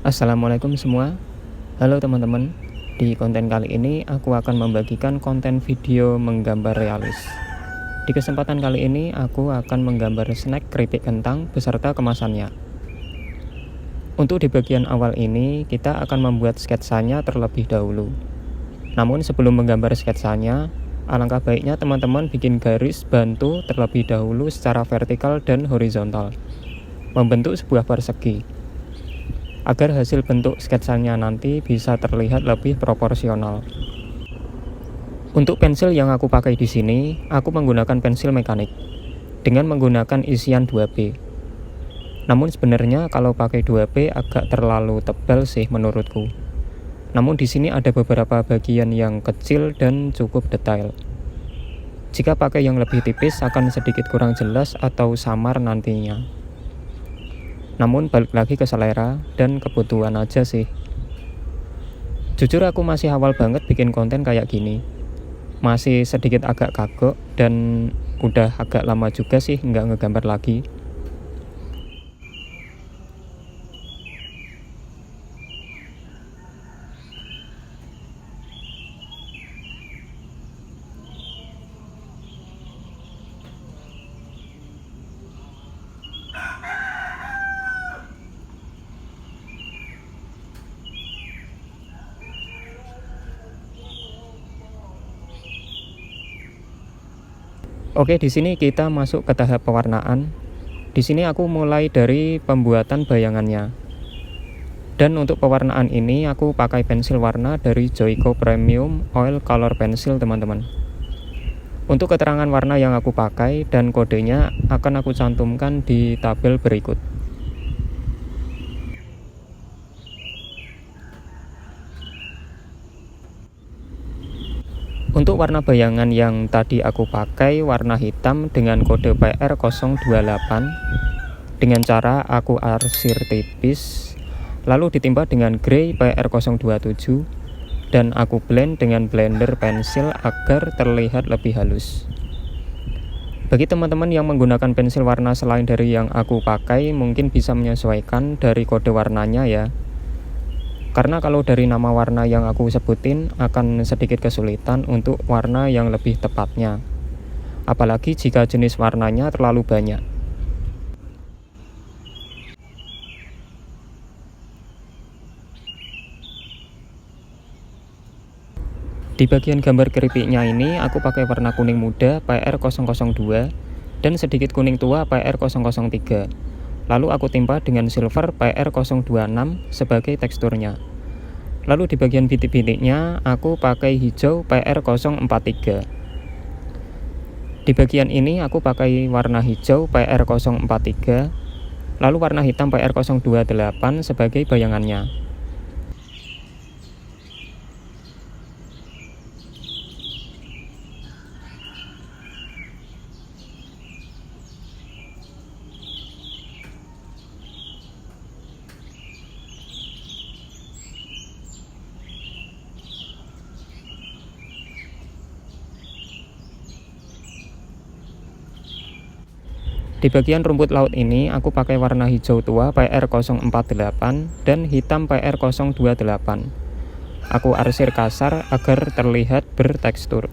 Assalamualaikum semua. Halo teman-teman. Di konten kali ini aku akan membagikan konten video menggambar realis. Di kesempatan kali ini aku akan menggambar snack keripik kentang beserta kemasannya. Untuk di bagian awal ini kita akan membuat sketsanya terlebih dahulu. Namun sebelum menggambar sketsanya, alangkah baiknya teman-teman bikin garis bantu terlebih dahulu secara vertikal dan horizontal, membentuk sebuah persegi, agar hasil bentuk sketsanya nanti bisa terlihat lebih proporsional. Untuk pensil yang aku pakai di sini, aku menggunakan pensil mekanik dengan menggunakan isian 2B. Namun sebenarnya kalau pakai 2B agak terlalu tebal sih menurutku. Namun di sini ada beberapa bagian yang kecil dan cukup detail. Jika pakai yang lebih tipis akan sedikit kurang jelas atau samar nantinya. Namun balik lagi ke selera dan kebutuhan aja sih. Jujur aku masih awal banget bikin konten kayak gini. Masih sedikit agak kagok dan udah agak lama juga sih nggak ngegambar lagi. Oke, di sini kita masuk ke tahap pewarnaan. Di sini aku mulai dari pembuatan bayangannya. Dan untuk pewarnaan ini aku pakai pensil warna dari Joico Premium Oil Color Pencil, teman-teman. Untuk keterangan warna yang aku pakai dan kodenya akan aku cantumkan di tabel berikut. Untuk warna bayangan yang tadi aku pakai warna hitam dengan kode PR028 dengan cara aku arsir tipis, lalu ditimpa dengan grey PR027 dan aku blend dengan blender pensil agar terlihat lebih halus. Bagi teman-teman yang menggunakan pensil warna selain dari yang aku pakai, mungkin bisa menyesuaikan dari kode warnanya ya. Karena kalau dari nama warna yang aku sebutin akan sedikit kesulitan untuk warna yang lebih tepatnya. Apalagi jika jenis warnanya terlalu banyak. Di bagian gambar keripiknya ini aku pakai warna kuning muda PR002 dan sedikit kuning tua PR003. Lalu aku timpa dengan silver PR026 sebagai teksturnya. Lalu di bagian bintik-bintiknya aku pakai hijau PR043. Di bagian ini aku pakai warna hijau PR043, lalu warna hitam PR028 sebagai bayangannya. Di bagian rumput laut ini aku pakai warna hijau tua PR048 dan hitam PR028. Aku arsir kasar agar terlihat bertekstur.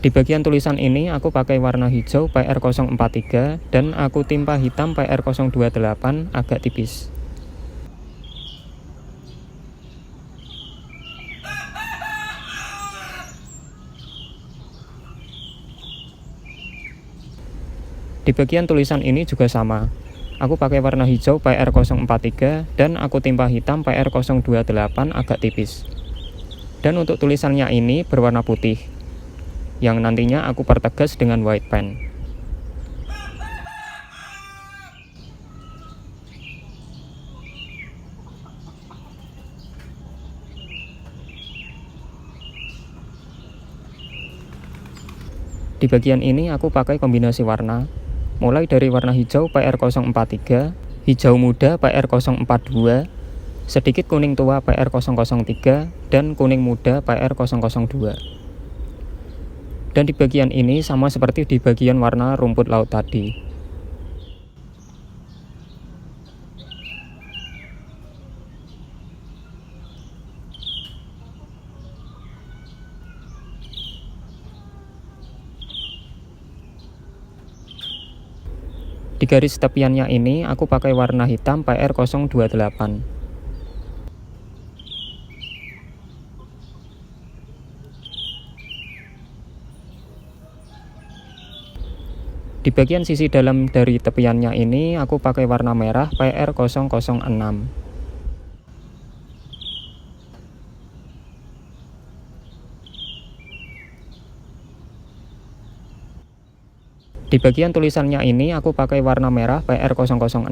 Di bagian tulisan ini aku pakai warna hijau PR043 dan aku timpa hitam PR028 agak tipis. Di bagian tulisan ini juga sama. Aku pakai warna hijau PR043 dan aku timpa hitam PR028 agak tipis. Dan untuk tulisannya ini berwarna putih, yang nantinya aku pertegas dengan white pen. Di bagian ini aku pakai kombinasi warna, mulai dari warna hijau PR043, hijau muda PR042, sedikit kuning tua PR003, dan kuning muda PR002. Dan di bagian ini sama seperti di bagian warna rumput laut tadi. Di garis tepiannya ini aku pakai warna hitam PR028. Di bagian sisi dalam dari tepiannya ini aku pakai warna merah PR006. Di bagian tulisannya ini aku pakai warna merah PR006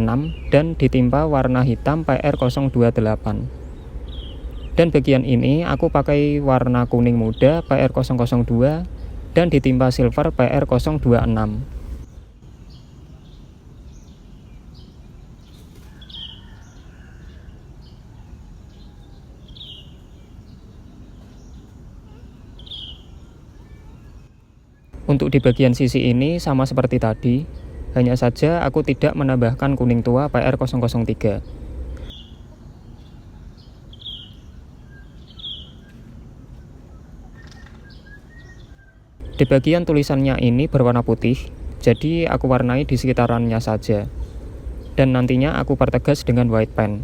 dan ditimpa warna hitam PR028. Dan bagian ini aku pakai warna kuning muda PR002 dan ditimpa silver PR026. Untuk di bagian sisi ini sama seperti tadi, hanya saja aku tidak menambahkan kuning tua PR003. Di bagian tulisannya ini berwarna putih, jadi aku warnai di sekitarannya saja. Dan nantinya aku pertegas dengan white pen.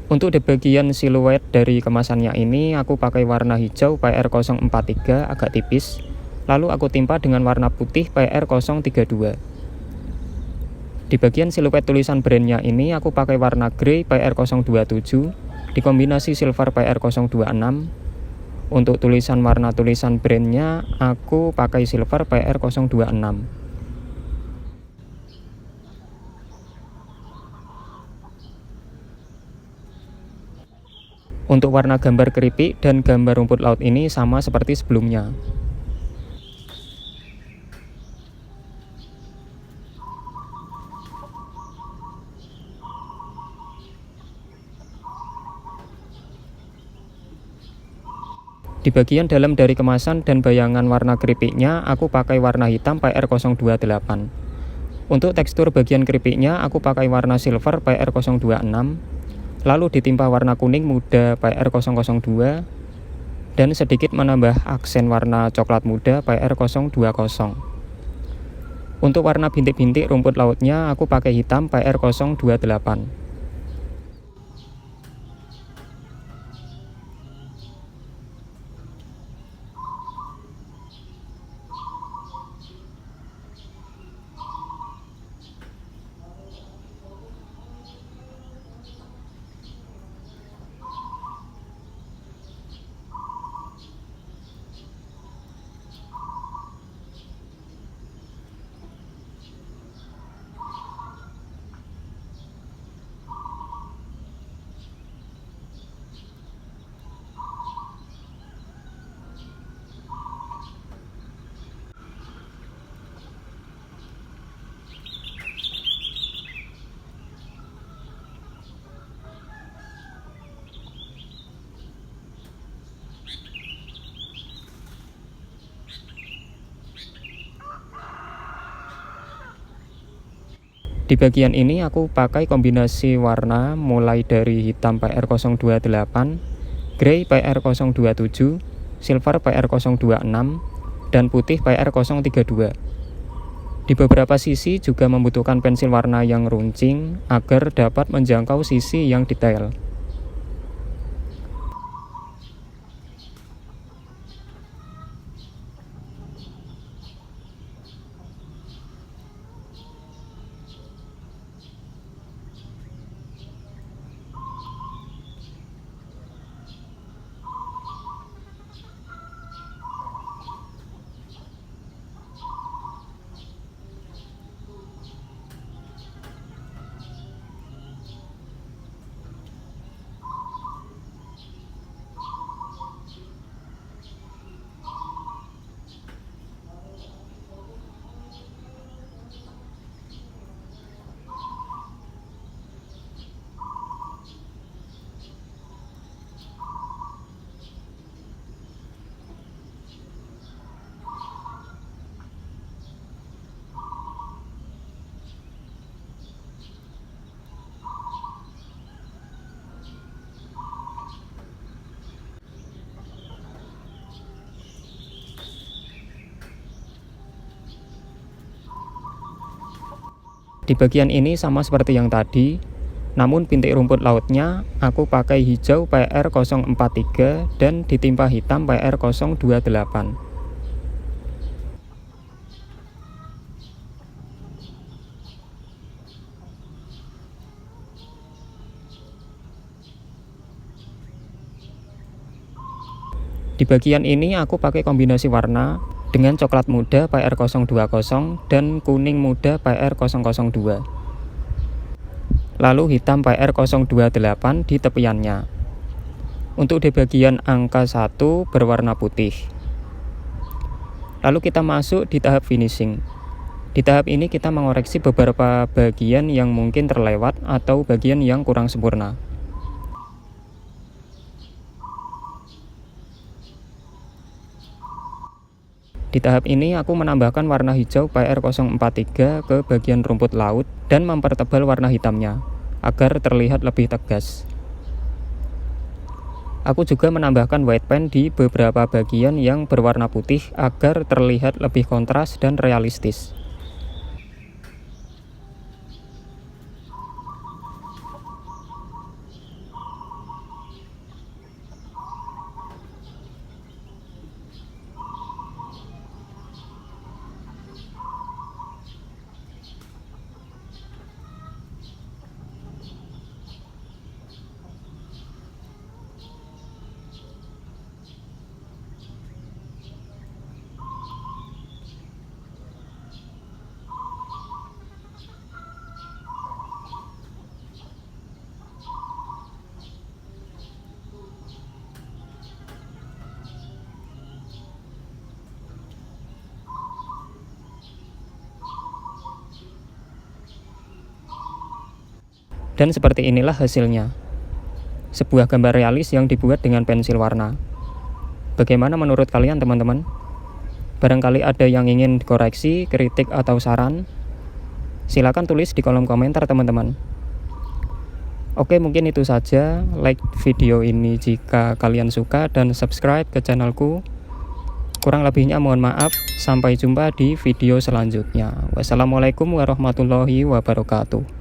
Untuk di bagian siluet dari kemasannya ini aku pakai warna hijau PR043 agak tipis, lalu aku timpa dengan warna putih PR032. Di bagian siluet tulisan brandnya ini aku pakai warna grey PR027 dikombinasi silver PR026. Untuk tulisan warna tulisan brandnya aku pakai silver PR026. Untuk warna gambar keripik dan gambar rumput laut ini sama seperti sebelumnya. Di bagian dalam dari kemasan dan bayangan warna keripiknya aku pakai warna hitam PR028. Untuk tekstur bagian keripiknya aku pakai warna silver PR026. Lalu ditimpa warna kuning muda PR002 dan sedikit menambah aksen warna coklat muda PR020. Untuk warna bintik-bintik rumput lautnya aku pakai hitam PR028. Di bagian ini aku pakai kombinasi warna mulai dari hitam PR028, grey PR027, silver PR026, dan putih PR032. Di beberapa sisi juga membutuhkan pensil warna yang runcing agar dapat menjangkau sisi yang detail. Di bagian ini sama seperti yang tadi, namun bintik rumput lautnya aku pakai hijau PR043 dan ditimpa hitam PR028. Di bagian ini aku pakai kombinasi warna dengan coklat muda PR020 dan kuning muda PR002. Lalu hitam PR028 di tepiannya. Untuk di bagian angka 1 berwarna putih. Lalu kita masuk di tahap finishing. Di tahap ini kita mengoreksi beberapa bagian yang mungkin terlewat atau bagian yang kurang sempurna. Di tahap ini aku menambahkan warna hijau PR043 ke bagian rumput laut dan mempertebal warna hitamnya agar terlihat lebih tegas. Aku juga menambahkan white pen di beberapa bagian yang berwarna putih agar terlihat lebih kontras dan realistis. Dan seperti inilah hasilnya. Sebuah gambar realis yang dibuat dengan pensil warna. Bagaimana menurut kalian teman-teman? Barangkali ada yang ingin dikoreksi, kritik atau saran? Silakan tulis di kolom komentar teman-teman. Oke, mungkin itu saja. Like video ini jika kalian suka dan subscribe ke channelku. Kurang lebihnya mohon maaf. Sampai jumpa di video selanjutnya. Wassalamualaikum warahmatullahi wabarakatuh.